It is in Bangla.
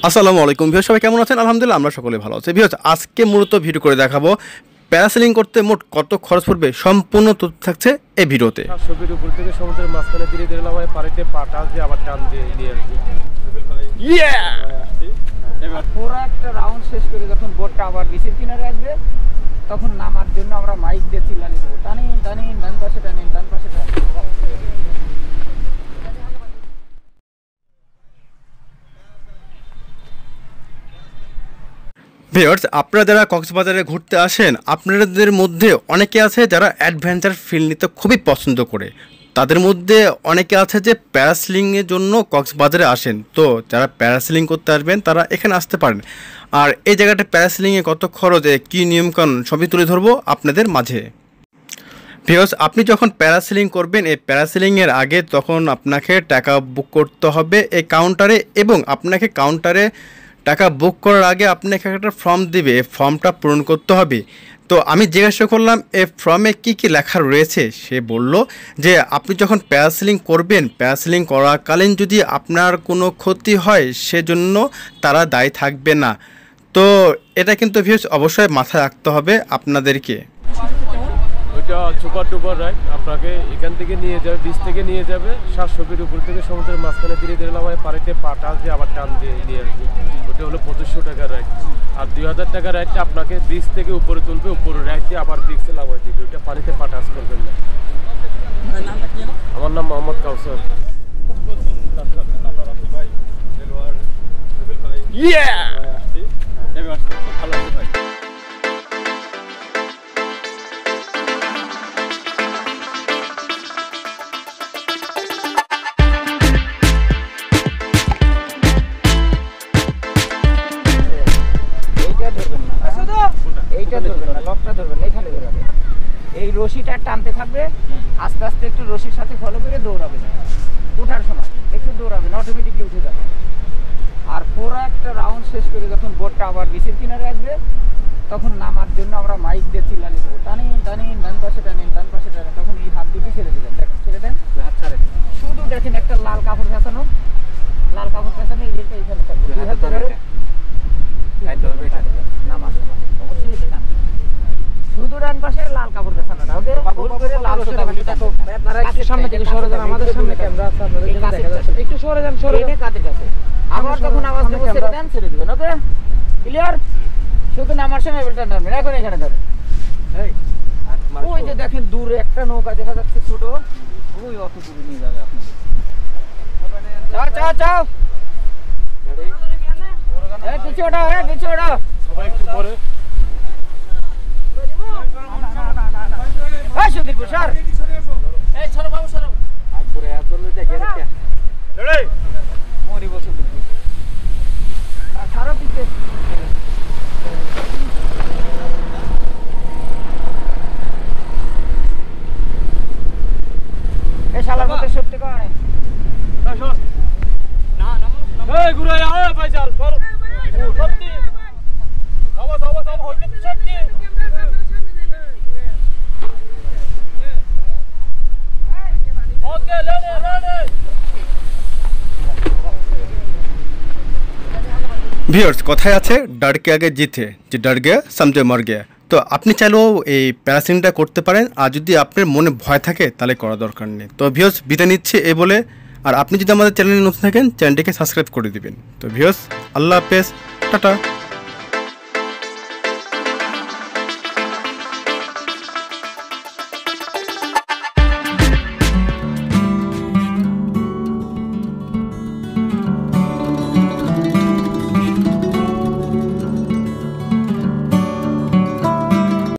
আসসালামু আলাইকুম ভিউয়ার্স, সবাই কেমন আছেন? আলহামদুলিল্লাহ আমরা সকলে ভালো আছি। ভিউয়ার্স, আজকে মূলত ভিডিও করে দেখাবো প্যারাসেলিং করতে মোট কত খরচ পড়বে, সম্পূর্ণ তথ্য থাকছে এই ভিডিওতে। ছবির উপর থেকে সমুদ্রের মাঝখানে ধীরে ধীরে নামায় পানিতে পাটা দিয়ে আবার টান দিয়ে নিয়ে আসবে। এবার পুরো একটা রাউন্ড শেষ করে যখন বোটটা আবার বিচের কিনারে আসবে তখন নামার জন্য আমরা মাইক দিয়ে চিল্লানি দেবো, টানিন টানিন, ডান পাশে টানিন, ডান পাশে টানিন। ভিউয়ার্স, আপনারা যারা কক্সবাজারে ঘুরতে আসেন, আপনাদের মধ্যে অনেকে আছে যারা অ্যাডভেঞ্চার ফিল নিতে খুবই পছন্দ করে। তাদের মধ্যে অনেকে আছে যে প্যারাসেলিংয়ের জন্য কক্সবাজারে আসেন। তো যারা প্যারাসেলিং করতে আসবেন তারা এখানে আসতে পারেন। আর এই জায়গাটা প্যারাসেলিংয়ে কত খরচে, কী নিয়মকানুন সবই তুলে ধরবো আপনাদের মাঝে। ভিউয়ার্স, আপনি যখন প্যারাসেলিং করবেন, এই প্যারাসেলিংয়ের আগে তখন আপনাকে টাকা বুক করতে হবে এই কাউন্টারে, এবং আপনাকে কাউন্টারে টাকা বুক করার আগে আপনাকে একটা ফর্ম দিবে, এই ফর্মটা পূরণ করতে হবে। তো আমি জিজ্ঞাসা করলাম এই ফর্মে কি কি লেখা রয়েছে। সে বলল যে আপনি যখন প্যারাসেলিং করবেন, প্যারাসেলিং করাকালীন যদি আপনার কোনো ক্ষতি হয় সেজন্য তারা দায়ী থাকবে না। তো এটা কিন্তু ভিউয়ার্স অবশ্যই মাথায় রাখতে হবে আপনাদেরকে। ওইটা সুপার টুপার রাইড, আপনাকে এখান থেকে নিয়ে যাবে, বিচ থেকে নিয়ে যাবে, ছবির উপর থেকে সমুদ্রের মাঝখানে ধীরে ধীরে নামায় পানিতে পাটা দিয়ে আবার টান দিয়ে নিয়ে আসবে। ওটা হলো 2500 টাকার রাইড। আর 2000 টাকার রাইডটা আপনাকে বিচ থেকে উপরে তুলবে, উপরে রাইড দিয়ে আবার বিচে নামায় দিবে। ওইটা পানিতে পা টাচ করবেন না। আমার নাম মোহাম্মদ কাউসার। এইটা ধরবেন না, লকটা ধরবেন না, এখানে ধরবেন। এই রশিটা টানতে থাকবে, আস্তে আস্তে একটু রশির সাথে ফলো করে দৌড়াবেন। ওঠার সময় একটু দৌড়াবেন, অটোমেটিকলি উঠে যাবে। আর পুরো একটা রাউন্ড শেষ করে যখন বোটটা আবার বিচের কিনারে আসবে তখন নামার জন্য আমরা মাইক দিয়ে চিল্লানি দেবো, টানিন টানিন, ডান পাশে টানিন, ডান পাশে টানিন। তখন এই হাত দুটি ছেড়ে দেবেন, দেখেন ছেড়ে দেন, হাত ছাড়েন। শুধু দেখেন একটা লাল কাপড় ফেঁচানো, লাল কাপড় ফেঁচানো, এই যেটা এখানে থাকবে, নামার সময় অবশ্যই এটা টানবেন। শুধু ডান পাশে লাল কাপড় ফেঁচানোটা, ওকে? ভুল করে লাল সুতা আপনারা একটু সামনে থেকে সরে যান, আমাদের সামনে ক্যামেরা আছে, আপনাদের জন্য দেখা যাচ্ছে। একটু সরে যান, সরে যান কাদের কাছে। আবার যখন আওয়াজ দেব ছেড়ে দেন, ছেড়ে দিবেন, ওকে? ক্লিয়ার? শুধু নামার সময় বেলটা টানবেন। এখন এখানে ধরেন, ওই যে দেখেন দূরে একটা নৌকা দেখা যাচ্ছে ছোট, ওই অত দূরে নিয়ে যাবে আপনাদের। চাও চাও চাও, পিছিয়ে ওঠা, পিছিয়ে ওঠা, সবাই একটু পরে। সুদীপুর স্যার, এই সরো বাবু সরো, মরি বছর সুদীপুর সারো পিছিয়ে। এই শালার মধ্যে সত্যি কয় এই ঘুরে আয় ভাইজান, সত্যি আওয়াজ আওয়াজ আওয়াজ হইতে সত্যি। ওকে লেনে লেনে। ভিউয়ার্স, কথায় আছে ডর কে আগে জিতে, যে ডর গিয়া সমঝে মর গিয়া। তো আপনি চাইলেও এই প্যারাসেলিংটা করতে পারেন, আর যদি আপনার মনে ভয় থাকে তাহলে করা দরকার নেই। তো ভিউয়ার্স, বিদায় নিচ্ছে এ বলে। আর আপনি যদি আমাদের চ্যানেলে নতুন থাকেন, চ্যানেলটিকে সাবস্ক্রাইব করে দিবেন। তো ভিউয়ার্স, আল্লাহ হাফেজ, টাটা।